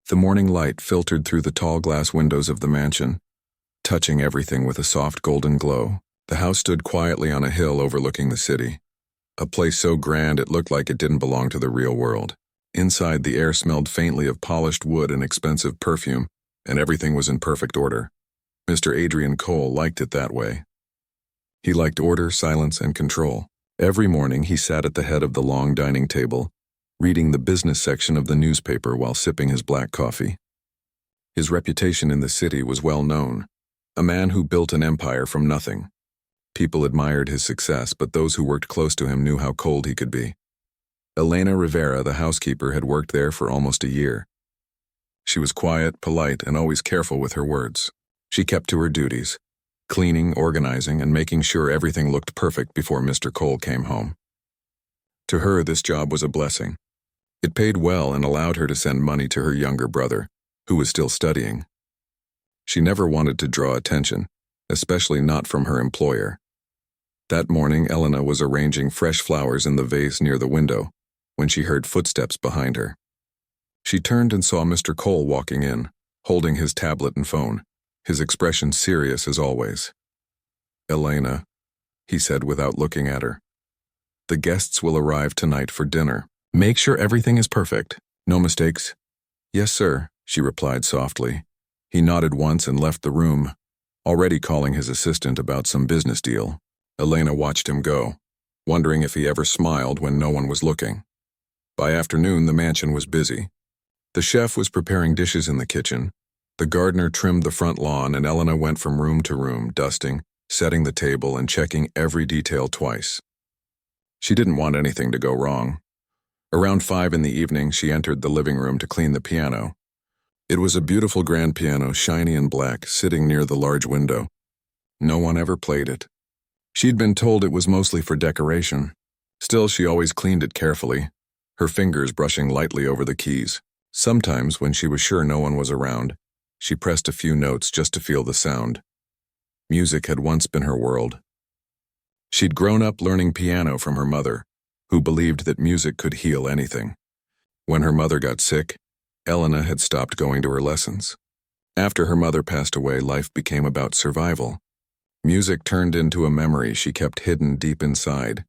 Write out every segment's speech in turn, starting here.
The morning light filtered through the tall glass windows of the mansion, touching everything with a soft golden glow. The house stood quietly on a hill overlooking the city, a place so grand it looked like it didn't belong to the real world. Inside, the air smelled faintly of polished wood and expensive perfume, and everything was in perfect order. Mr. Adrian Cole liked it that way. He liked order, silence, and control. Every morning he sat at the head of the long dining table, reading the business section of the newspaper while sipping his black coffee. His reputation in the city was well known, a man who built an empire from nothing. People admired his success, but those who worked close to him knew how cold he could be. Elena Rivera, the housekeeper, had worked there for almost a year. She was quiet, polite, and always careful with her words. She kept to her duties, cleaning, organizing, and making sure everything looked perfect before Mr. Cole came home. To her, this job was a blessing. It paid well and allowed her to send money to her younger brother, who was still studying. She never wanted to draw attention, especially not from her employer. That morning, Elena was arranging fresh flowers in the vase near the window when she heard footsteps behind her. She turned and saw Mr. Cole walking in, holding his tablet and phone, his expression serious as always. "Elena," he said without looking at her, "the guests will arrive tonight for dinner. Make sure everything is perfect. No mistakes." "Yes, sir," she replied softly. He nodded once and left the room, already calling his assistant about some business deal. Elena watched him go, wondering if he ever smiled when no one was looking. By afternoon, the mansion was busy. The chef was preparing dishes in the kitchen. The gardener trimmed the front lawn, and Elena went from room to room, dusting, setting the table, and checking every detail twice. She didn't want anything to go wrong. Around 5 in the evening, she entered the living room to clean the piano. It was a beautiful grand piano, shiny and black, sitting near the large window. No one ever played it. She'd been told it was mostly for decoration. Still, she always cleaned it carefully, her fingers brushing lightly over the keys. Sometimes, when she was sure no one was around, she pressed a few notes just to feel the sound. Music had once been her world. She'd grown up learning piano from her mother, who believed that music could heal anything. When her mother got sick, Elena had stopped going to her lessons. After her mother passed away, life became about survival. Music turned into a memory she kept hidden deep inside.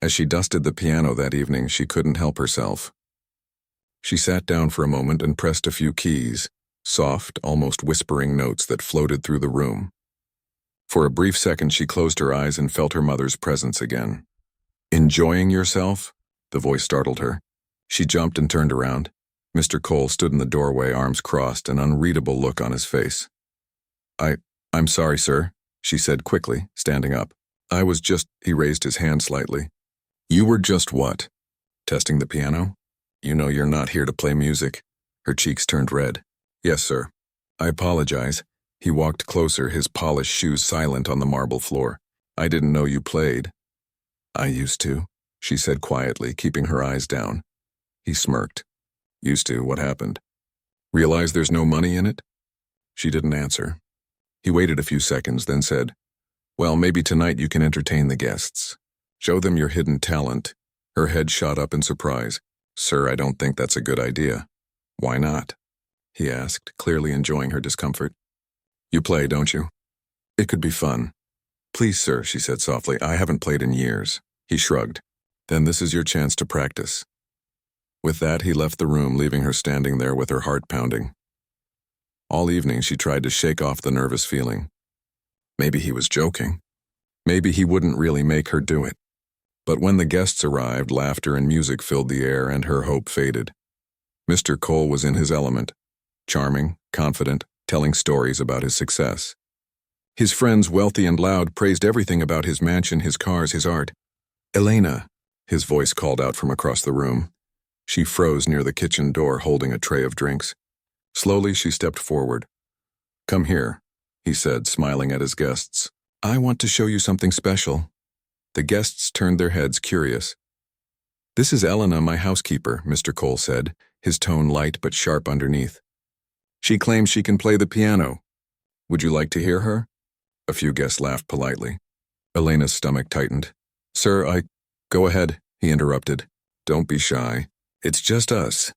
As she dusted the piano that evening, she couldn't help herself. She sat down for a moment and pressed a few keys, soft, almost whispering notes that floated through the room. For a brief second, she closed her eyes and felt her mother's presence again. "Enjoying yourself?" The voice startled her. She jumped and turned around. Mr. Cole stood in the doorway, arms crossed, an unreadable look on his face. I'm sorry, sir," she said quickly, standing up. "I was just—" He raised his hand slightly. "You were just what? Testing the piano? You know you're not here to play music." Her cheeks turned red. "Yes, sir. I apologize." He walked closer, his polished shoes silent on the marble floor. "I didn't know you played." "I used to," she said quietly, keeping her eyes down. He smirked. "Used to? What happened? Realize there's no money in it?" She didn't answer. He waited a few seconds, then said, "Well, maybe tonight you can entertain the guests. Show them your hidden talent." Her head shot up in surprise. "Sir, I don't think that's a good idea." "Why not?" he asked, clearly enjoying her discomfort. "You play, don't you? It could be fun." "Please, sir," she said softly, "I haven't played in years." He shrugged. "Then this is your chance to practice." With that, he left the room, leaving her standing there with her heart pounding. All evening, she tried to shake off the nervous feeling. Maybe he was joking. Maybe he wouldn't really make her do it. But when the guests arrived, laughter and music filled the air, and her hope faded. Mr. Cole was in his element, charming, confident, telling stories about his success. His friends, wealthy and loud, praised everything about his mansion, his cars, his art. "Elena," his voice called out from across the room. She froze near the kitchen door, holding a tray of drinks. Slowly, she stepped forward. "Come here," he said, smiling at his guests. "I want to show you something special." The guests turned their heads, curious. "This is Elena, my housekeeper," Mr. Cole said, his tone light but sharp underneath. "She claims she can play the piano. Would you like to hear her?" A few guests laughed politely. Elena's stomach tightened. "Sir, Go ahead," he interrupted. "Don't be shy. It's just us."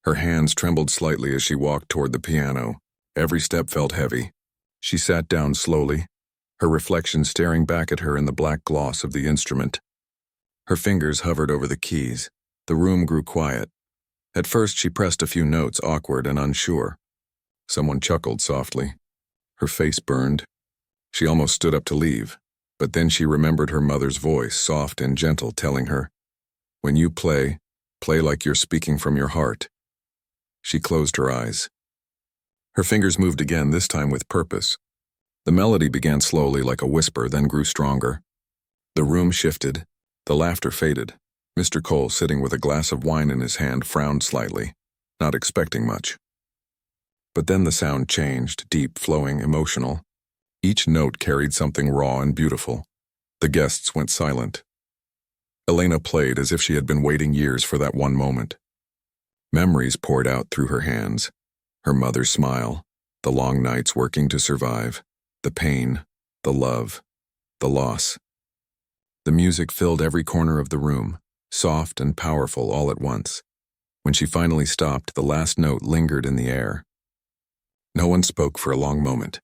Her hands trembled slightly as she walked toward the piano. Every step felt heavy. She sat down slowly, her reflection staring back at her in the black gloss of the instrument. Her fingers hovered over the keys. The room grew quiet. At first she pressed a few notes, awkward and unsure. Someone chuckled softly. Her face burned. She almost stood up to leave, but then she remembered her mother's voice, soft and gentle, telling her, "When you play, play like you're speaking from your heart." She closed her eyes. Her fingers moved again, this time with purpose. The melody began slowly like a whisper, then grew stronger. The room shifted. The laughter faded. Mr. Cole, sitting with a glass of wine in his hand, frowned slightly, not expecting much. But then the sound changed, deep, flowing, emotional. Each note carried something raw and beautiful. The guests went silent. Elena played as if she had been waiting years for that one moment. Memories poured out through her hands. Her mother's smile, the long nights working to survive, the pain, the love, the loss. The music filled every corner of the room, soft and powerful all at once. When she finally stopped, the last note lingered in the air. No one spoke for a long moment.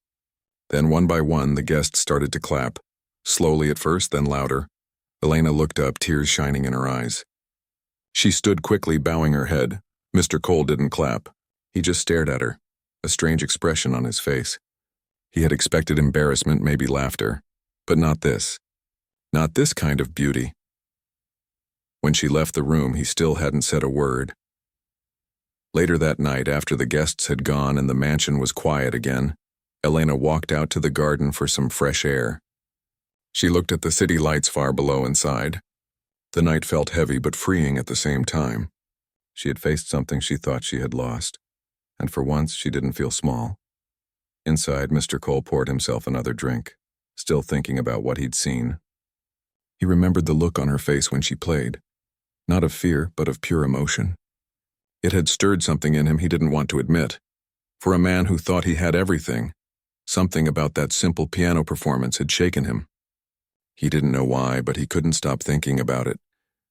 Then one by one, the guests started to clap, slowly at first, then louder. Elena looked up, tears shining in her eyes. She stood quickly, bowing her head. Mr. Cole didn't clap. He just stared at her, a strange expression on his face. He had expected embarrassment, maybe laughter, but not this. Not this kind of beauty. When she left the room, he still hadn't said a word. Later that night, after the guests had gone and the mansion was quiet again, Elena walked out to the garden for some fresh air. She looked at the city lights far below and sighed. The night felt heavy but freeing at the same time. She had faced something she thought she had lost, and for once she didn't feel small. Inside, Mr. Cole poured himself another drink, still thinking about what he'd seen. He remembered the look on her face when she played, not of fear, but of pure emotion. It had stirred something in him he didn't want to admit. For a man who thought he had everything, something about that simple piano performance had shaken him. He didn't know why, but he couldn't stop thinking about it,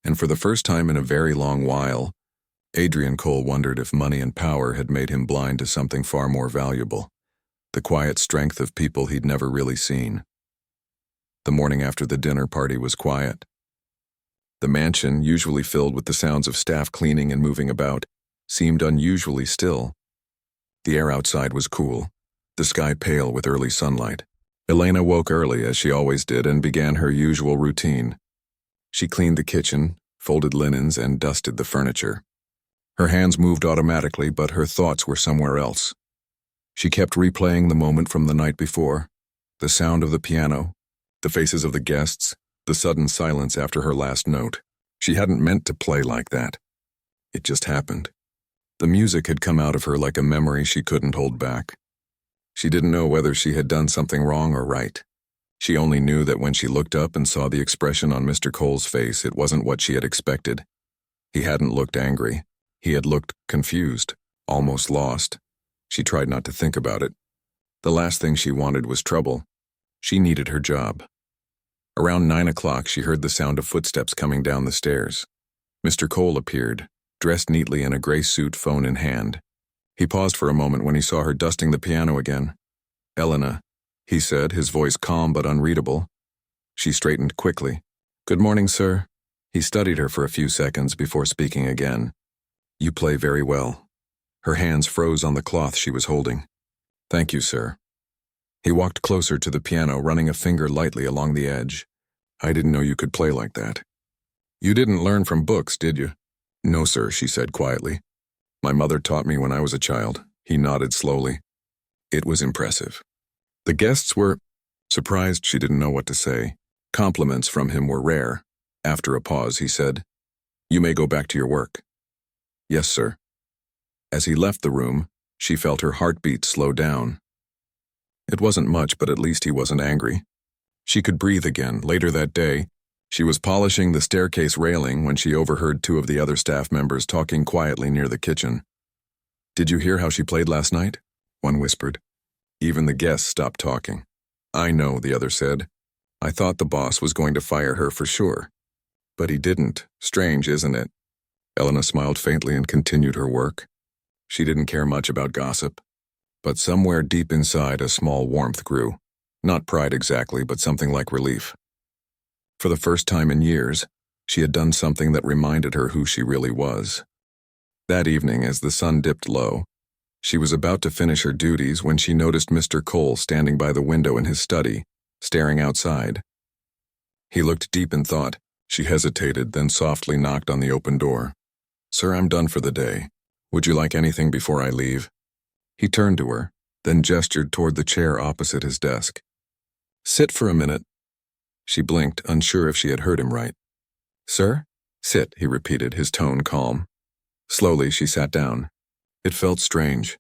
and for the first time in a very long while, Adrian Cole wondered if money and power had made him blind to something far more valuable, the quiet strength of people he'd never really seen. The morning after the dinner party was quiet. The mansion, usually filled with the sounds of staff cleaning and moving about, seemed unusually still. The air outside was cool, the sky pale with early sunlight. Elena woke early, as she always did, and began her usual routine. She cleaned the kitchen, folded linens, and dusted the furniture. Her hands moved automatically, but her thoughts were somewhere else. She kept replaying the moment from the night before, the sound of the piano, the faces of the guests, the sudden silence after her last note. She hadn't meant to play like that. It just happened. The music had come out of her like a memory she couldn't hold back. She didn't know whether she had done something wrong or right. She only knew that when she looked up and saw the expression on Mr. Cole's face, it wasn't what she had expected. He hadn't looked angry. He had looked confused, almost lost. She tried not to think about it. The last thing she wanted was trouble. She needed her job. Around 9 o'clock, she heard the sound of footsteps coming down the stairs. Mr. Cole appeared, dressed neatly in a gray suit, phone in hand. He paused for a moment when he saw her dusting the piano again. "Elena," he said, his voice calm but unreadable. She straightened quickly. "Good morning, sir." He studied her for a few seconds before speaking again. "You play very well." Her hands froze on the cloth she was holding. "Thank you, sir." He walked closer to the piano, running a finger lightly along the edge. "I didn't know you could play like that." "You didn't learn from books, did you?" "No, sir," she said quietly. "My mother taught me when I was a child." He nodded slowly. It was impressive. The guests were surprised. She didn't know what to say. Compliments from him were rare. After a pause, he said, "You may go back to your work." "Yes, sir." As he left the room, she felt her heartbeat slow down. It wasn't much, but at least he wasn't angry. She could breathe again. Later that day, she was polishing the staircase railing when she overheard two of the other staff members talking quietly near the kitchen. "Did you hear how she played last night?" one whispered. Even the guests stopped talking. "I know," the other said. "I thought the boss was going to fire her for sure. But he didn't. Strange, isn't it?" Elena smiled faintly and continued her work. She didn't care much about gossip. But somewhere deep inside a small warmth grew. Not pride exactly, but something like relief. For the first time in years, she had done something that reminded her who she really was. That evening, as the sun dipped low, she was about to finish her duties when she noticed Mr. Cole standing by the window in his study, staring outside. He looked deep in thought. She hesitated, then softly knocked on the open door. "Sir, I'm done for the day. Would you like anything before I leave?" He turned to her, then gestured toward the chair opposite his desk. "Sit for a minute." She blinked, unsure if she had heard him right. "Sir?" "Sit," he repeated, his tone calm. Slowly, she sat down. It felt strange.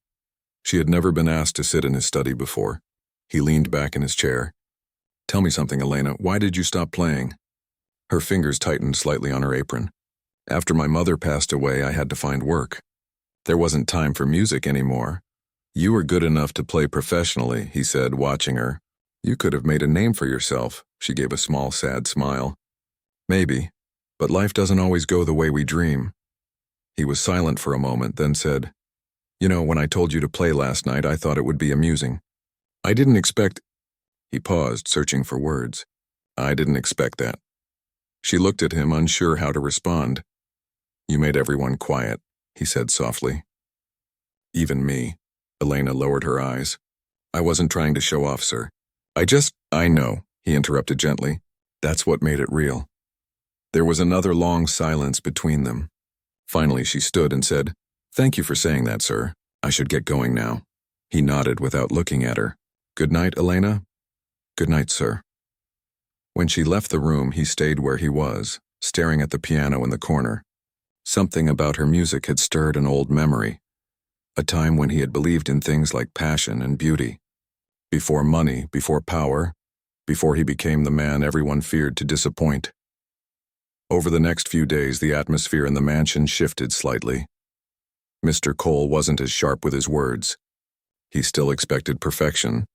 She had never been asked to sit in his study before. He leaned back in his chair. "Tell me something, Elena. Why did you stop playing?" Her fingers tightened slightly on her apron. "After my mother passed away, I had to find work. There wasn't time for music anymore." "You were good enough to play professionally," he said, watching her. "You could have made a name for yourself." She gave a small, sad smile. "Maybe, but life doesn't always go the way we dream." He was silent for a moment, then said, "You know, when I told you to play last night, I thought it would be amusing. I didn't expect—" He paused, searching for words. "I didn't expect that." She looked at him, unsure how to respond. "You made everyone quiet," he said softly. "Even me." Elena lowered her eyes. "I wasn't trying to show off, sir. I know," he interrupted gently. "That's what made it real." There was another long silence between them. Finally, she stood and said, "Thank you for saying that, sir. I should get going now." He nodded without looking at her. "Good night, Elena." "Good night, sir." When she left the room, he stayed where he was, staring at the piano in the corner. Something about her music had stirred an old memory, a time when he had believed in things like passion and beauty. Before money, before power, before he became the man everyone feared to disappoint. Over the next few days, the atmosphere in the mansion shifted slightly. Mr. Cole wasn't as sharp with his words. He still expected perfection,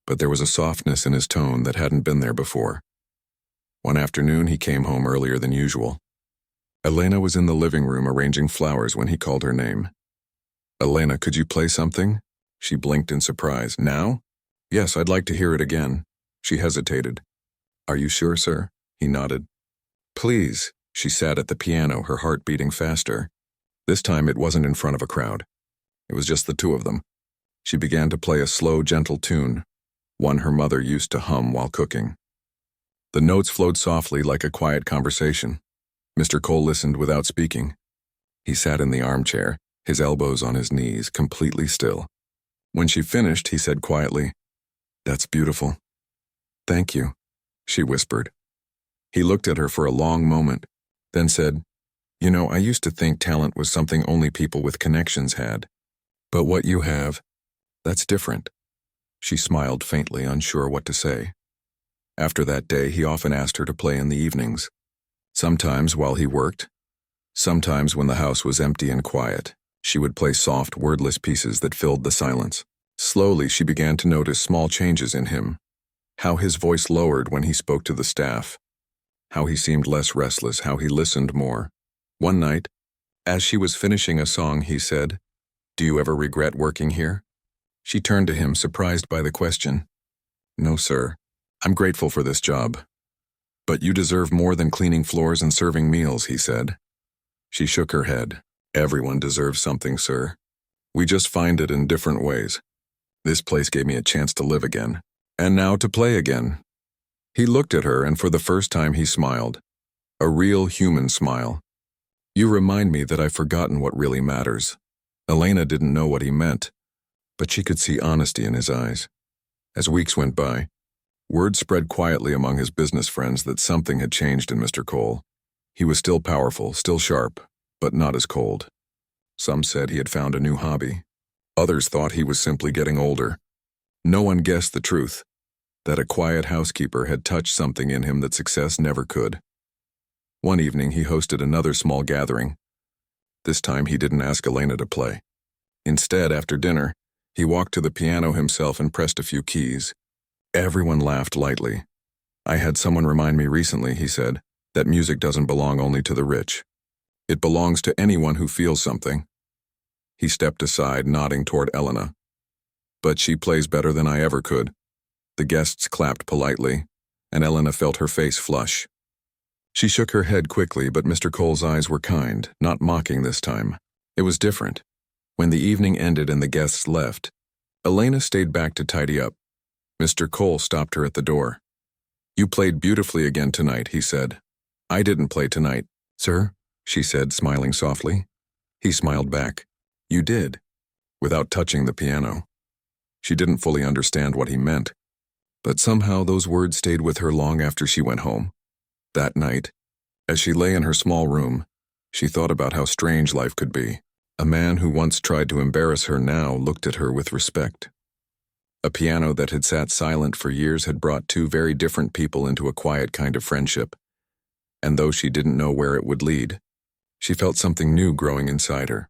but there was a softness in his tone that hadn't been there before. One afternoon, he came home earlier than usual. Elena was in the living room arranging flowers when he called her name. "Elena, could you play something?" She blinked in surprise. "Now?" "Yes, I'd like to hear it again." She hesitated. "Are you sure, sir?" He nodded. "Please." She sat at the piano, her heart beating faster. This time it wasn't in front of a crowd. It was just the two of them. She began to play a slow, gentle tune, one her mother used to hum while cooking. The notes flowed softly like a quiet conversation. Mr. Cole listened without speaking. He sat in the armchair, his elbows on his knees, completely still. When she finished, he said quietly, "That's beautiful." "Thank you," she whispered. He looked at her for a long moment, then said, "You know, I used to think talent was something only people with connections had. But what you have, that's different." She smiled faintly, unsure what to say. After that day, he often asked her to play in the evenings. Sometimes while he worked, sometimes when the house was empty and quiet, she would play soft, wordless pieces that filled the silence. Slowly, she began to notice small changes in him. How his voice lowered when he spoke to the staff. How he seemed less restless, how he listened more. One night, as she was finishing a song, he said, "Do you ever regret working here?" She turned to him, surprised by the question. "No, sir. I'm grateful for this job." "But you deserve more than cleaning floors and serving meals," he said. She shook her head. "Everyone deserves something, sir. We just find it in different ways. This place gave me a chance to live again, and now to play again." He looked at her, and for the first time he smiled. A real human smile. "You remind me that I've forgotten what really matters." Elena didn't know what he meant, but she could see honesty in his eyes. As weeks went by, word spread quietly among his business friends that something had changed in Mr. Cole. He was still powerful, still sharp, but not as cold. Some said he had found a new hobby. Others thought he was simply getting older. No one guessed the truth, that a quiet housekeeper had touched something in him that success never could. One evening, he hosted another small gathering. This time, he didn't ask Elena to play. Instead, after dinner, he walked to the piano himself and pressed a few keys. Everyone laughed lightly. "I had someone remind me recently," he said, "that music doesn't belong only to the rich. It belongs to anyone who feels something." He stepped aside, nodding toward Elena. But she plays better than I ever could. The guests clapped politely, and Elena felt her face flush. She shook her head quickly, but Mr. Cole's eyes were kind, not mocking this time. It was different. When the evening ended and the guests left, Elena stayed back to tidy up. Mr. Cole stopped her at the door. "You played beautifully again tonight," he said. "I didn't play tonight, sir," she said, smiling softly. He smiled back. "You did," without touching the piano. She didn't fully understand what he meant, but somehow those words stayed with her long after she went home. That night, as she lay in her small room, she thought about how strange life could be. A man who once tried to embarrass her now looked at her with respect. A piano that had sat silent for years had brought two very different people into a quiet kind of friendship, and though she didn't know where it would lead, she felt something new growing inside her.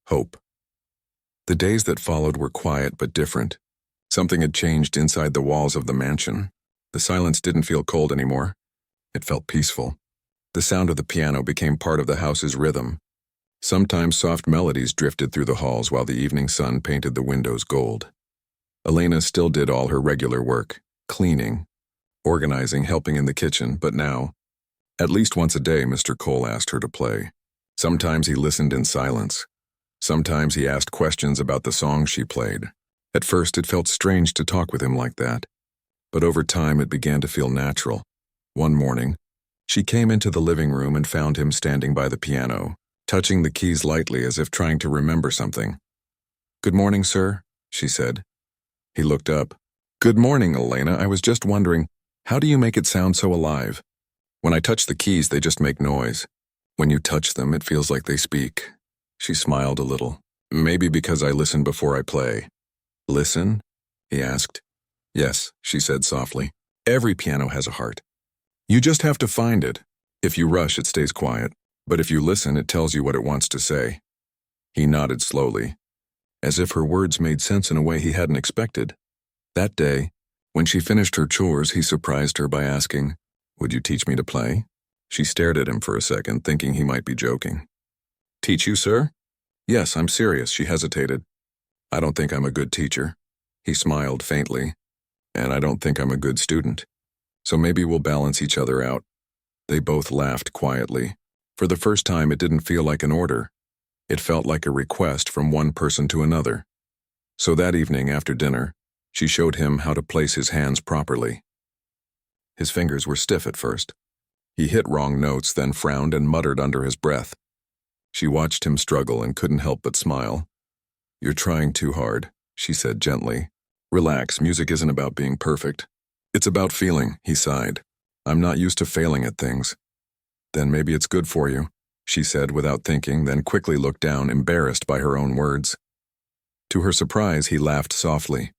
Hope. The days that followed were quiet but different. Something had changed inside the walls of the mansion. The silence didn't feel cold anymore. It felt peaceful. The sound of the piano became part of the house's rhythm. Sometimes soft melodies drifted through the halls while the evening sun painted the windows gold. Elena still did all her regular work, cleaning, organizing, helping in the kitchen, but now, at least once a day, Mr. Cole asked her to play. Sometimes he listened in silence. Sometimes he asked questions about the songs she played. At first, it felt strange to talk with him like that, but over time it began to feel natural. One morning, she came into the living room and found him standing by the piano, touching the keys lightly as if trying to remember something. "Good morning, sir," she said. He looked up. "Good morning, Elena. I was just wondering, how do you make it sound so alive? When I touch the keys, they just make noise. When you touch them, it feels like they speak." She smiled a little. "Maybe because I listen before I play." "Listen?" he asked. "Yes," she said softly. "Every piano has a heart. You just have to find it. If you rush, it stays quiet. But if you listen, it tells you what it wants to say." He nodded slowly, as if her words made sense in a way he hadn't expected. That day, when she finished her chores, he surprised her by asking, "Would you teach me to play?" She stared at him for a second, thinking he might be joking. "Teach you, sir?" "Yes, I'm serious," she hesitated. "I don't think I'm a good teacher." He smiled faintly. "And I don't think I'm a good student. So maybe we'll balance each other out." They both laughed quietly. For the first time, it didn't feel like an order. It felt like a request from one person to another. So that evening after dinner, she showed him how to place his hands properly. His fingers were stiff at first. He hit wrong notes, then frowned and muttered under his breath. She watched him struggle and couldn't help but smile. "You're trying too hard," she said gently. "Relax, music isn't about being perfect. It's about feeling," he sighed. "I'm not used to failing at things." "Then maybe it's good for you," she said without thinking, then quickly looked down, embarrassed by her own words. To her surprise, he laughed softly.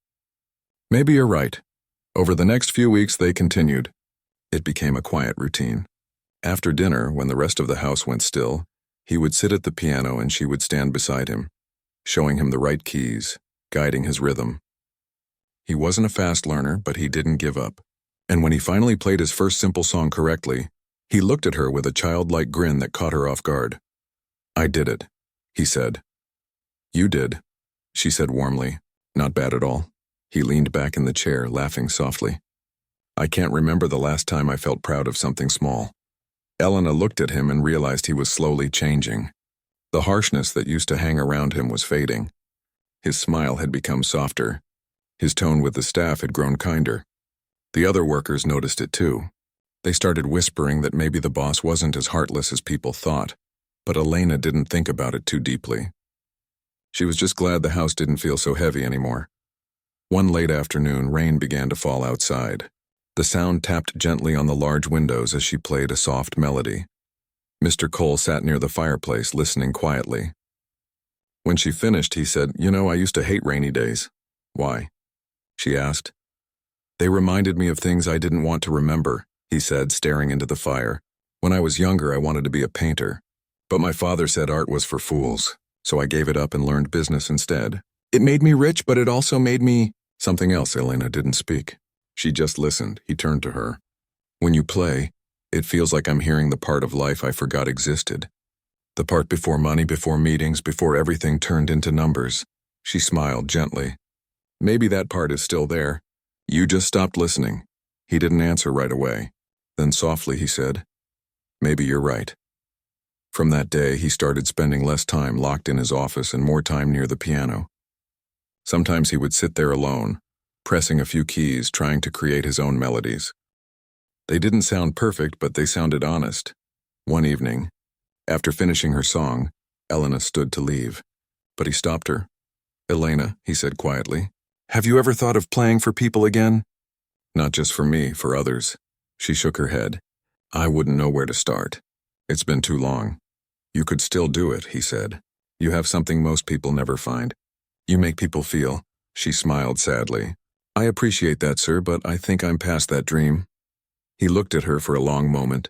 "Maybe you're right." Over the next few weeks, they continued. It became a quiet routine. After dinner, when the rest of the house went still, he would sit at the piano and she would stand beside him, showing him the right keys, guiding his rhythm. He wasn't a fast learner, but he didn't give up. And when he finally played his first simple song correctly, he looked at her with a childlike grin that caught her off guard. "I did it," he said. "You did," she said warmly. "Not bad at all." He leaned back in the chair, laughing softly. "I can't remember the last time I felt proud of something small." Elena looked at him and realized he was slowly changing. The harshness that used to hang around him was fading. His smile had become softer. His tone with the staff had grown kinder. The other workers noticed it too. They started whispering that maybe the boss wasn't as heartless as people thought, but Elena didn't think about it too deeply. She was just glad the house didn't feel so heavy anymore. One late afternoon, rain began to fall outside. The sound tapped gently on the large windows as she played a soft melody. Mr. Cole sat near the fireplace, listening quietly. When she finished, he said, "You know, I used to hate rainy days." "Why?" she asked. "They reminded me of things I didn't want to remember," he said, staring into the fire. "When I was younger, I wanted to be a painter. But my father said art was for fools, so I gave it up and learned business instead. It made me rich, but it also made me—" Something else. Elena didn't speak. She just listened. He turned to her. "When you play, it feels like I'm hearing the part of life I forgot existed. The part before money, before meetings, before everything turned into numbers. She smiled gently. Maybe that part is still there. You just stopped listening. He didn't answer right away. Then softly he said, maybe you're right. From that day, he started spending less time locked in his office and more time near the piano. Sometimes he would sit there alone, pressing a few keys, trying to create his own melodies. They didn't sound perfect, but they sounded honest. One evening, after finishing her song, Elena stood to leave, but he stopped her. Elena, he said quietly, have you ever thought of playing for people again? Not just for me, for others. She shook her head. I wouldn't know where to start. It's been too long. You could still do it, he said. You have something most people never find. You make people feel. She smiled sadly. I appreciate that, sir, but I think I'm past that dream. He looked at her for a long moment.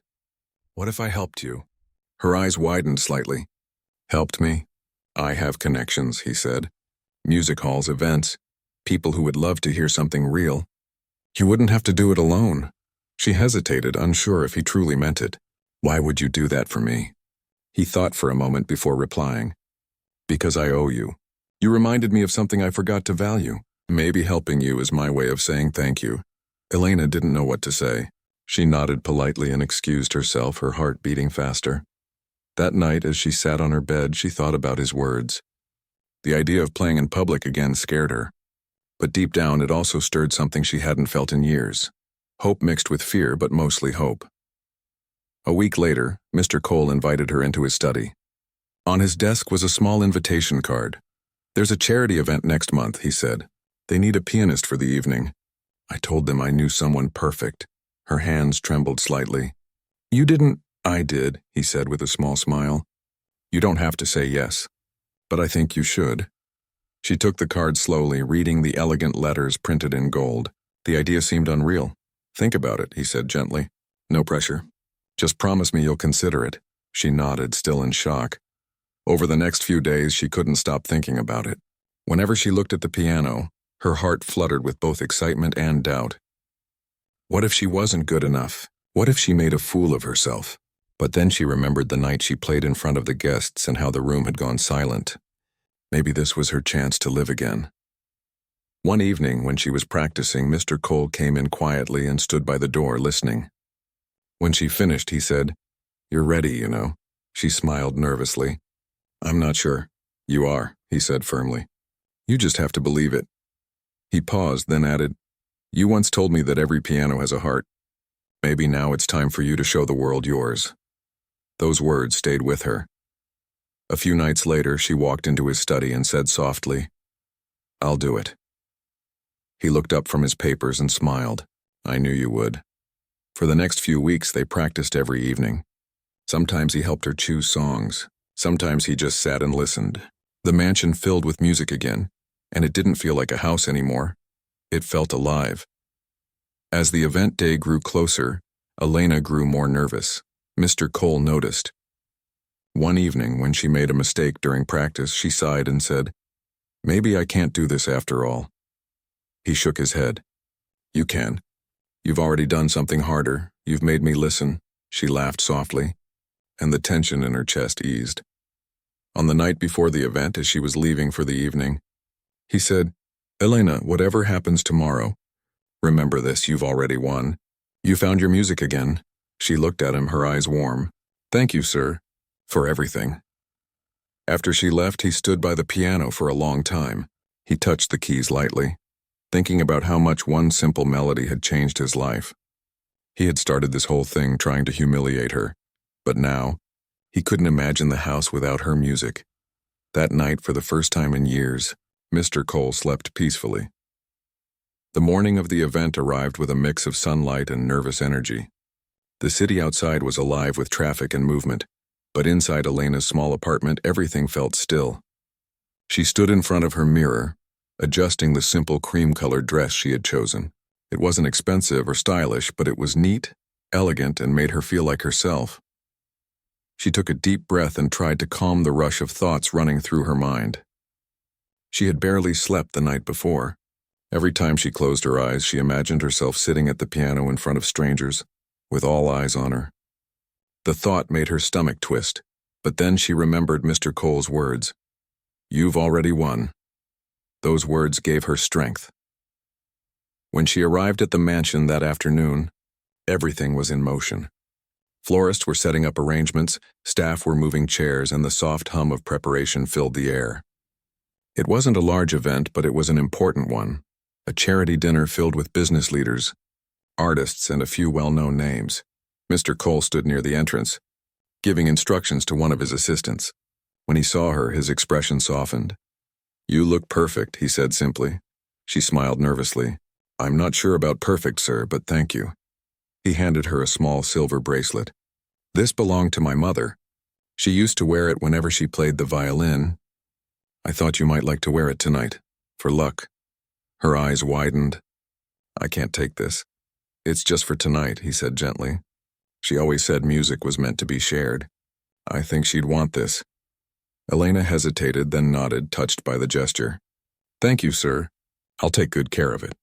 What if I helped you? Her eyes widened slightly. Helped me? I have connections, he said. Music halls, events, people who would love to hear something real. You wouldn't have to do it alone. She hesitated, unsure if he truly meant it. Why would you do that for me? He thought for a moment before replying. Because I owe you. You reminded me of something I forgot to value. Maybe helping you is my way of saying thank you. Elena didn't know what to say. She nodded politely and excused herself, her heart beating faster. That night, as she sat on her bed, she thought about his words. The idea of playing in public again scared her. But deep down, it also stirred something she hadn't felt in years. Hope mixed with fear, but mostly hope. A week later, Mr. Cole invited her into his study. On his desk was a small invitation card. There's a charity event next month, he said. They need a pianist for the evening. I told them I knew someone perfect. Her hands trembled slightly. You didn't. I did, he said with a small smile. You don't have to say yes, but I think you should. She took the card slowly, reading the elegant letters printed in gold. The idea seemed unreal. Think about it, he said gently. No pressure. Just promise me you'll consider it. She nodded, still in shock. Over the next few days, she couldn't stop thinking about it. Whenever she looked at the piano, her heart fluttered with both excitement and doubt. What if she wasn't good enough? What if she made a fool of herself? But then she remembered the night she played in front of the guests and how the room had gone silent. Maybe this was her chance to live again. One evening, when she was practicing, Mr. Cole came in quietly and stood by the door, listening. When she finished, he said, You're ready, you know. She smiled nervously. I'm not sure. You are, he said firmly. You just have to believe it. He paused, then added, You once told me that every piano has a heart. Maybe now it's time for you to show the world yours. Those words stayed with her. A few nights later, she walked into his study and said softly, I'll do it. He looked up from his papers and smiled. I knew you would. For the next few weeks, they practiced every evening. Sometimes he helped her choose songs. Sometimes he just sat and listened. The mansion filled with music again, and it didn't feel like a house anymore. It felt alive. As the event day grew closer, Elena grew more nervous. Mr. Cole noticed. One evening, when she made a mistake during practice, she sighed and said, Maybe I can't do this after all. He shook his head. You can. You've already done something harder. You've made me listen. She laughed softly, and the tension in her chest eased. On the night before the event, as she was leaving for the evening, he said, Elena, whatever happens tomorrow, remember this, you've already won. You found your music again. She looked at him, her eyes warm. Thank you, sir, for everything. After she left, he stood by the piano for a long time. He touched the keys lightly, thinking about how much one simple melody had changed his life. He had started this whole thing trying to humiliate her, but now, he couldn't imagine the house without her music. That night, for the first time in years, Mr. Cole slept peacefully. The morning of the event arrived with a mix of sunlight and nervous energy. The city outside was alive with traffic and movement, but inside Elena's small apartment, everything felt still. She stood in front of her mirror, adjusting the simple cream-colored dress she had chosen. It wasn't expensive or stylish, but it was neat, elegant, and made her feel like herself. She took a deep breath and tried to calm the rush of thoughts running through her mind. She had barely slept the night before. Every time she closed her eyes, she imagined herself sitting at the piano in front of strangers, with all eyes on her. The thought made her stomach twist, But then she remembered Mr. Cole's words. "You've already won." Those words gave her strength. When she arrived at the mansion that afternoon, everything was in motion. Florists were setting up arrangements, staff were moving chairs, and the soft hum of preparation filled the air. It wasn't a large event, but it was an important one. A charity dinner filled with business leaders, artists, and a few well-known names. Mr. Cole stood near the entrance, giving instructions to one of his assistants. When he saw her, his expression softened. "You look perfect," he said simply. She smiled nervously. "I'm not sure about perfect, sir, but thank you." He handed her a small silver bracelet. "This belonged to my mother. She used to wear it whenever she played the violin. I thought you might like to wear it tonight, for luck." Her eyes widened. "I can't take this. It's just for tonight," he said gently. She always said music was meant to be shared. "I think she'd want this." Elena hesitated, then nodded, touched by the gesture. "Thank you, sir. I'll take good care of it."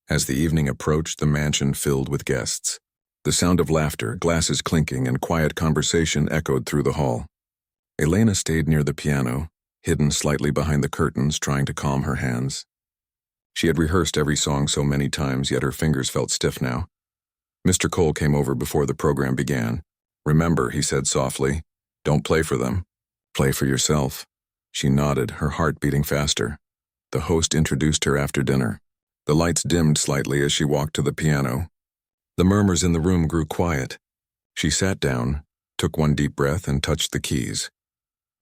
As the evening approached, the mansion filled with guests. The sound of laughter, glasses clinking, and quiet conversation echoed through the hall. Elena stayed near the piano, hidden slightly behind the curtains, trying to calm her hands. She had rehearsed every song so many times, yet her fingers felt stiff now. Mr. Cole came over before the program began. "Remember," he said softly, "don't play for them. Play for yourself." She nodded, her heart beating faster. The host introduced her after dinner. The lights dimmed slightly as she walked to the piano. The murmurs in the room grew quiet. She sat down, took one deep breath, and touched the keys.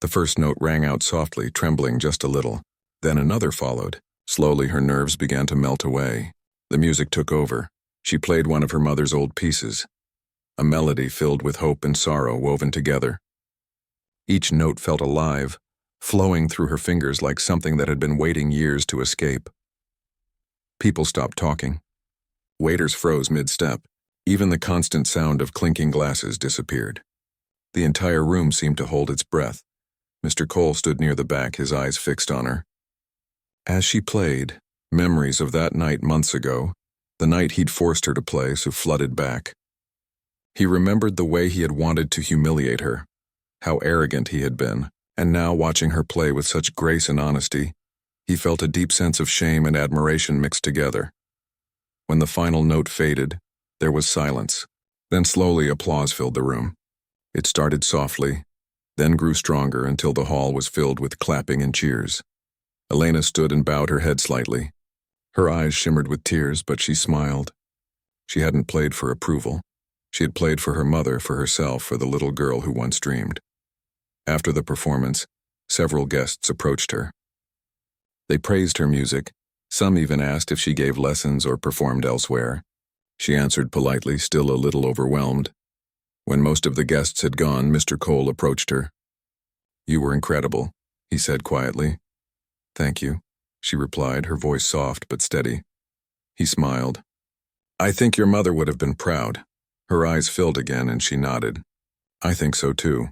The first note rang out softly, trembling just a little. Then another followed. Slowly her nerves began to melt away. The music took over. She played one of her mother's old pieces, a melody filled with hope and sorrow woven together. Each note felt alive, flowing through her fingers like something that had been waiting years to escape. People stopped talking. Waiters froze mid-step. Even the constant sound of clinking glasses disappeared. The entire room seemed to hold its breath. Mr. Cole stood near the back, his eyes fixed on her. As she played, memories of that night months ago, the night he'd forced her to play, so flooded back. He remembered the way he had wanted to humiliate her, how arrogant he had been, and now watching her play with such grace and honesty, he felt a deep sense of shame and admiration mixed together. When the final note faded, there was silence. Then slowly applause filled the room. It started softly, then grew stronger until the hall was filled with clapping and cheers. Elena stood and bowed her head slightly. Her eyes shimmered with tears, but she smiled. She hadn't played for approval. She had played for her mother, for herself, for the little girl who once dreamed. After the performance, several guests approached her. They praised her music. Some even asked if she gave lessons or performed elsewhere. She answered politely, still a little overwhelmed. When most of the guests had gone, Mr. Cole approached her. "You were incredible," he said quietly. "Thank you," she replied, her voice soft but steady. He smiled. "I think your mother would have been proud." Her eyes filled again and she nodded. "I think so too."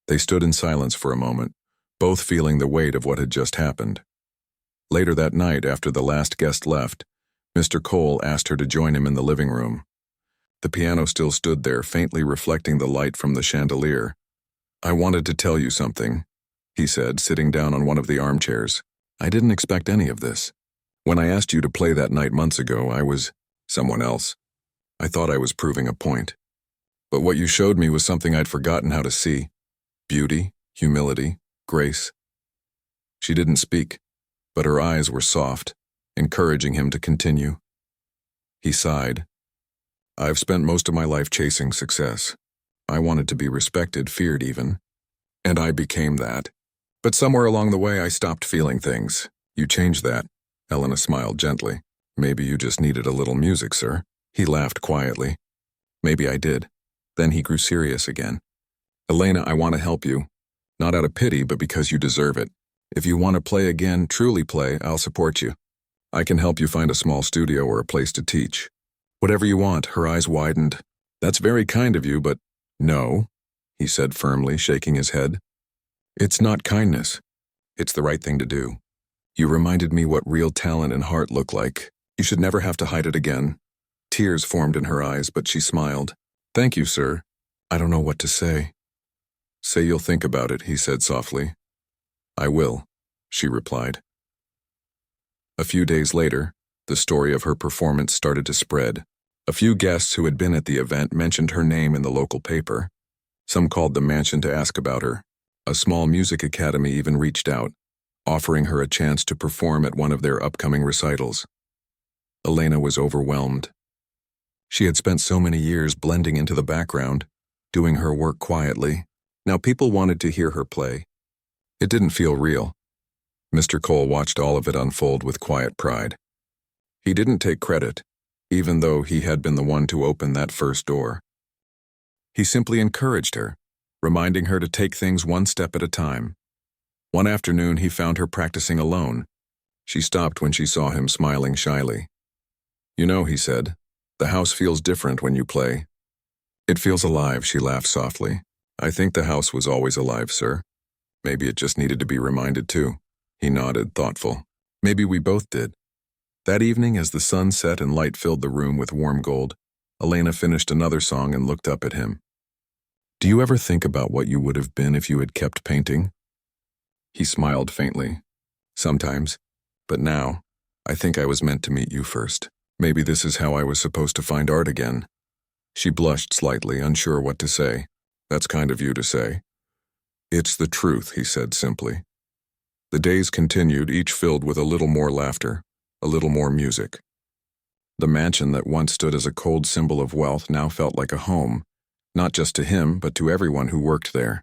They stood in silence for a moment, both feeling the weight of what had just happened. Later that night, after the last guest left, Mr. Cole asked her to join him in the living room. The piano still stood there, faintly reflecting the light from the chandelier. "I wanted to tell you something," he said, sitting down on one of the armchairs. "I didn't expect any of this. When I asked you to play that night months ago, I was someone else. I thought I was proving a point. But what you showed me was something I'd forgotten how to see. Beauty, humility, grace." She didn't speak, but her eyes were soft, encouraging him to continue. He sighed. "I've spent most of my life chasing success. I wanted to be respected, feared even. And I became that. But somewhere along the way I stopped feeling things. You changed that." Elena smiled gently. "Maybe you just needed a little music, sir." He laughed quietly. "Maybe I did." Then he grew serious again. "Elena, I want to help you. Not out of pity, but because you deserve it. If you want to play again, truly play, I'll support you. I can help you find a small studio or a place to teach. Whatever you want." Her eyes widened. "That's very kind of you, but..." "No," he said firmly, shaking his head. "It's not kindness. It's the right thing to do. You reminded me what real talent and heart look like. You should never have to hide it again." Tears formed in her eyes, but she smiled. "Thank you, sir. I don't know what to say." Say you'll think about it, he said softly. I will, she replied. A few days later, the story of her performance started to spread. A few guests who had been at the event mentioned her name in the local paper. Some called the mansion to ask about her. A small music academy even reached out, offering her a chance to perform at one of their upcoming recitals. Elena was overwhelmed. She had spent so many years blending into the background, doing her work quietly. Now people wanted to hear her play. It didn't feel real. Mr. Cole watched all of it unfold with quiet pride. He didn't take credit, even though he had been the one to open that first door. He simply encouraged her, reminding her to take things one step at a time. One afternoon, he found her practicing alone. She stopped when she saw him smiling shyly. You know, he said, the house feels different when you play. It feels alive, she laughed softly. I think the house was always alive, sir. Maybe it just needed to be reminded too. He nodded, thoughtful. Maybe we both did. That evening, as the sun set and light filled the room with warm gold, Elena finished another song and looked up at him. Do you ever think about what you would have been if you had kept painting? He smiled faintly. Sometimes. But now, I think I was meant to meet you first. Maybe this is how I was supposed to find art again. She blushed slightly, unsure what to say. That's kind of you to say. It's the truth, he said simply. The days continued, each filled with a little more laughter, a little more music. The mansion that once stood as a cold symbol of wealth now felt like a home, not just to him, but to everyone who worked there.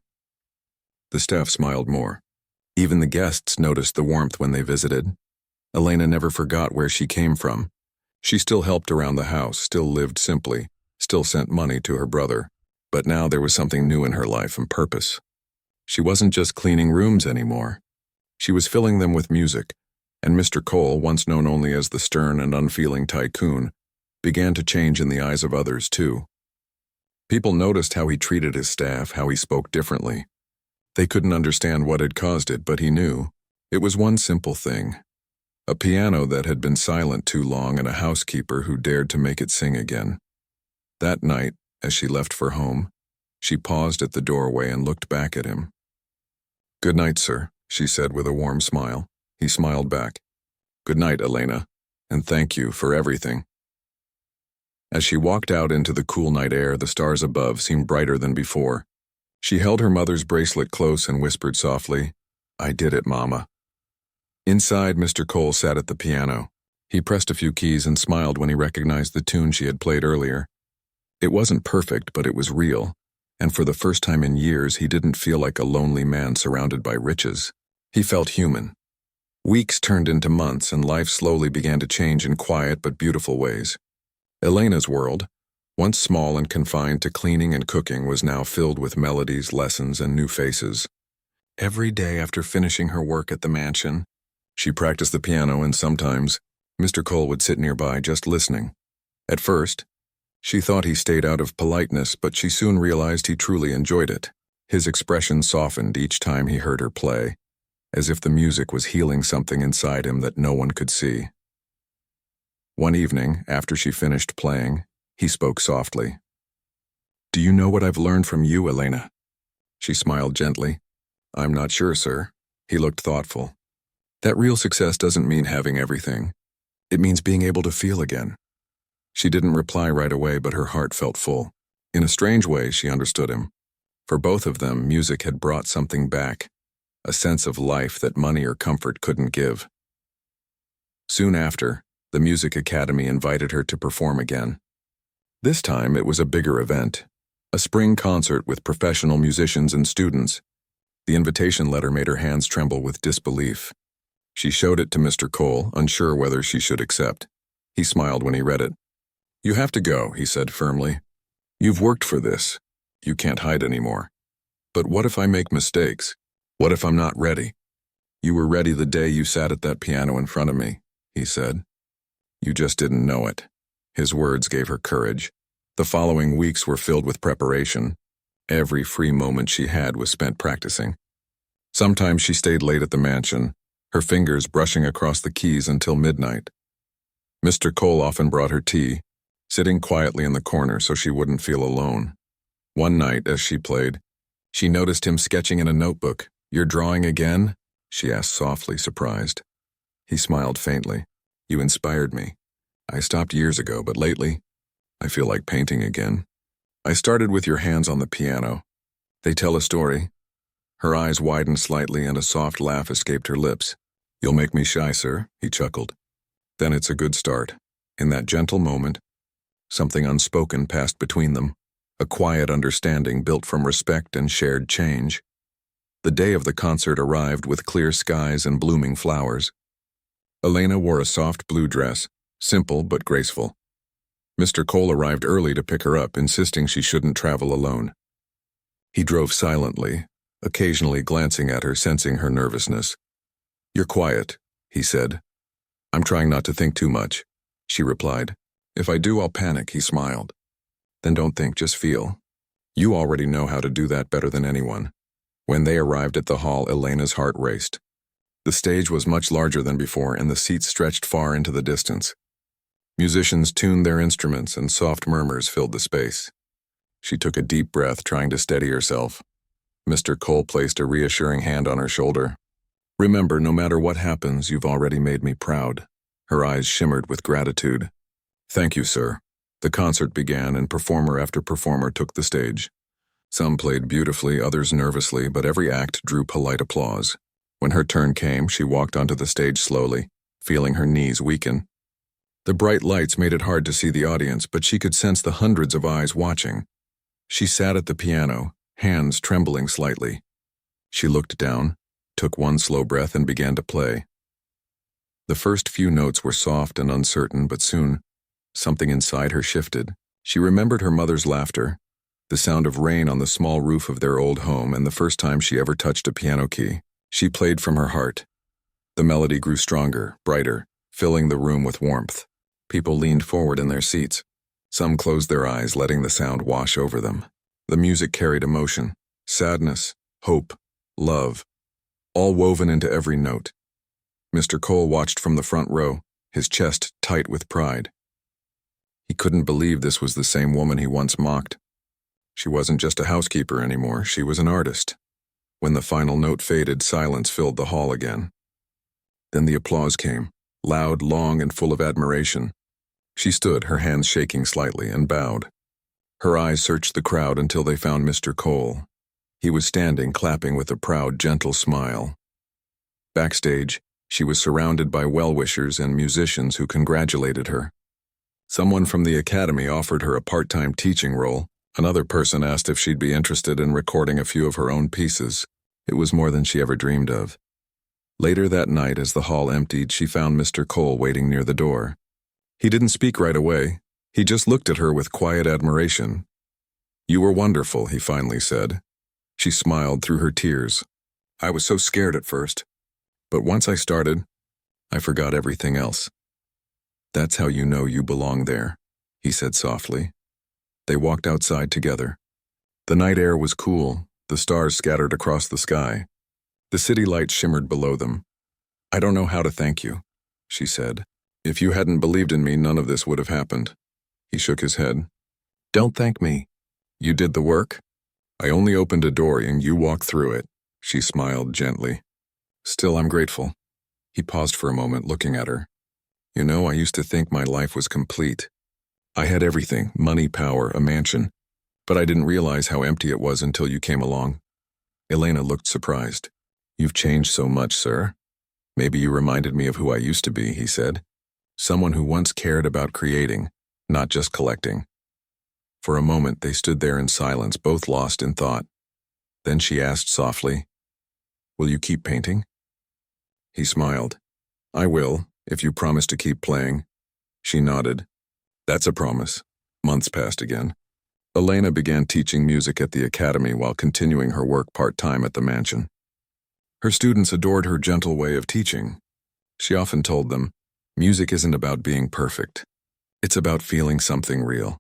The staff smiled more. Even the guests noticed the warmth when they visited. Elena never forgot where she came from. She still helped around the house, still lived simply, still sent money to her brother. But now there was something new in her life and purpose. She wasn't just cleaning rooms anymore. She was filling them with music, and Mr. Cole, once known only as the stern and unfeeling tycoon, began to change in the eyes of others too. People noticed how he treated his staff, how he spoke differently. They couldn't understand what had caused it, but he knew. It was one simple thing. A piano that had been silent too long and a housekeeper who dared to make it sing again. That night, as she left for home, she paused at the doorway and looked back at him. Good night, sir, she said with a warm smile. He smiled back. Good night, Elena, and thank you for everything. As she walked out into the cool night air, the stars above seemed brighter than before. She held her mother's bracelet close and whispered softly, I did it, Mama. Inside, Mr. Cole sat at the piano. He pressed a few keys and smiled when he recognized the tune she had played earlier. It wasn't perfect, but it was real, and for the first time in years, he didn't feel like a lonely man surrounded by riches. He felt human. Weeks turned into months, and life slowly began to change in quiet but beautiful ways. Elena's world, once small and confined to cleaning and cooking, was now filled with melodies, lessons, and new faces. Every day after finishing her work at the mansion, she practiced the piano, and sometimes Mr. Cole would sit nearby just listening. At first, she thought he stayed out of politeness, but she soon realized he truly enjoyed it. His expression softened each time he heard her play, as if the music was healing something inside him that no one could see. One evening, after she finished playing, he spoke softly. Do you know what I've learned from you, Elena? She smiled gently. I'm not sure, sir. He looked thoughtful. That real success doesn't mean having everything. It means being able to feel again. She didn't reply right away, but her heart felt full. In a strange way, she understood him. For both of them, music had brought something back, a sense of life that money or comfort couldn't give. Soon after, the music academy invited her to perform again. This time, it was a bigger event, a spring concert with professional musicians and students. The invitation letter made her hands tremble with disbelief. She showed it to Mr. Cole, unsure whether she should accept. He smiled when he read it. You have to go, he said firmly. You've worked for this. You can't hide anymore. But what if I make mistakes? What if I'm not ready? You were ready the day you sat at that piano in front of me, he said. You just didn't know it. His words gave her courage. The following weeks were filled with preparation. Every free moment she had was spent practicing. Sometimes she stayed late at the mansion, her fingers brushing across the keys until midnight. Mr. Cole often brought her tea, sitting quietly in the corner so she wouldn't feel alone. One night, as she played, She noticed him sketching in a notebook. "You're drawing again?" she asked softly, surprised. He smiled faintly. "You inspired me. I stopped years ago, but lately, I feel like painting again. I started with your hands on the piano. They tell a story." Her eyes widened slightly and a soft laugh escaped her lips. "You'll make me shy, sir," he chuckled. "Then it's a good start." In that gentle moment, something unspoken passed between them, a quiet understanding built from respect and shared change. The day of the concert arrived with clear skies and blooming flowers. Elena wore a soft blue dress, simple but graceful. Mr. Cole arrived early to pick her up, insisting she shouldn't travel alone. He drove silently, occasionally glancing at her, sensing her nervousness. "You're quiet," he said. "I'm trying not to think too much," she replied. "If I do, I'll panic," he smiled. "Then don't think, just feel. You already know how to do that better than anyone." When they arrived at the hall, Elena's heart raced. The stage was much larger than before, and the seats stretched far into the distance. Musicians tuned their instruments, and soft murmurs filled the space. She took a deep breath, trying to steady herself. Mr. Cole placed a reassuring hand on her shoulder. "Remember, no matter what happens, you've already made me proud." Her eyes shimmered with gratitude. "Thank you, sir." The concert began, and performer after performer took the stage. Some played beautifully, others nervously, but every act drew polite applause. When her turn came, she walked onto the stage slowly, feeling her knees weaken. The bright lights made it hard to see the audience, but she could sense the hundreds of eyes watching. She sat at the piano, hands trembling slightly. She looked down, took one slow breath, and began to play. The first few notes were soft and uncertain, but soon, something inside her shifted. She remembered her mother's laughter, the sound of rain on the small roof of their old home, and the first time she ever touched a piano key. She played from her heart. The melody grew stronger, brighter, filling the room with warmth. People leaned forward in their seats. Some closed their eyes, letting the sound wash over them. The music carried emotion, sadness, hope, love, all woven into every note. Mr. Cole watched from the front row, his chest tight with pride. He couldn't believe this was the same woman he once mocked. She wasn't just a housekeeper anymore, she was an artist. When the final note faded, silence filled the hall again. Then the applause came, loud, long, and full of admiration. She stood, her hands shaking slightly, and bowed. Her eyes searched the crowd until they found Mr. Cole. He was standing, clapping with a proud, gentle smile. Backstage, she was surrounded by well-wishers and musicians who congratulated her. Someone from the academy offered her a part-time teaching role. Another person asked if she'd be interested in recording a few of her own pieces. It was more than she ever dreamed of. Later that night, as the hall emptied, she found Mr. Cole waiting near the door. He didn't speak right away. He just looked at her with quiet admiration. "You were wonderful," he finally said. She smiled through her tears. "I was so scared at first. But once I started, I forgot everything else." "That's how you know you belong there," he said softly. They walked outside together. The night air was cool, the stars scattered across the sky. The city lights shimmered below them. "I don't know how to thank you," she said. "If you hadn't believed in me, none of this would have happened." He shook his head. "Don't thank me. You did the work. I only opened a door and you walked through it." She smiled gently. "Still, I'm grateful." He paused for a moment, looking at her. "You know, I used to think my life was complete. I had everything, money, power, a mansion, but I didn't realize how empty it was until you came along." Elena looked surprised. "You've changed so much, sir. Maybe you reminded me of who I used to be," he said. "Someone who once cared about creating, not just collecting." For a moment they stood there in silence, both lost in thought. Then she asked softly, "Will you keep painting?" He smiled. "I will, if you promise to keep playing." She nodded. "That's a promise." Months passed again. Elena began teaching music at the academy while continuing her work part-time at the mansion. Her students adored her gentle way of teaching. She often told them, "Music isn't about being perfect. It's about feeling something real."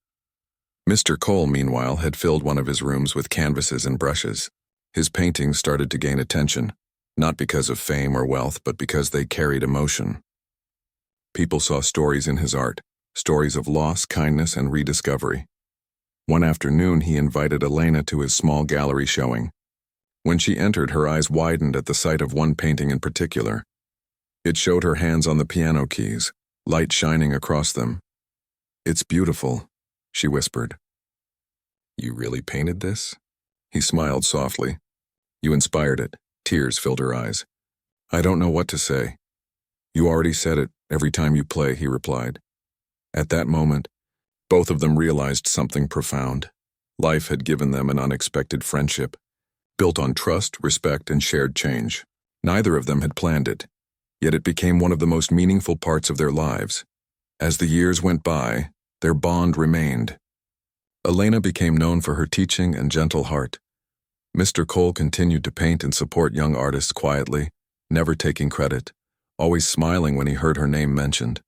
Mr. Cole, meanwhile, had filled one of his rooms with canvases and brushes. His paintings started to gain attention, not because of fame or wealth, but because they carried emotion. People saw stories in his art, stories of loss, kindness, and rediscovery. One afternoon, he invited Elena to his small gallery showing, When she entered, her eyes widened at the sight of one painting in particular. It showed her hands on the piano keys, light shining across them. "It's beautiful," she whispered. "You really painted this?" He smiled softly. "You inspired it." Tears filled her eyes. "I don't know what to say." "You already said it every time you play," he replied. At that moment, both of them realized something profound. Life had given them an unexpected friendship, built on trust, respect, and shared change. Neither of them had planned it, yet it became one of the most meaningful parts of their lives. As the years went by, their bond remained. Elena became known for her teaching and gentle heart. Mr. Cole continued to paint and support young artists quietly, never taking credit, always smiling when he heard her name mentioned.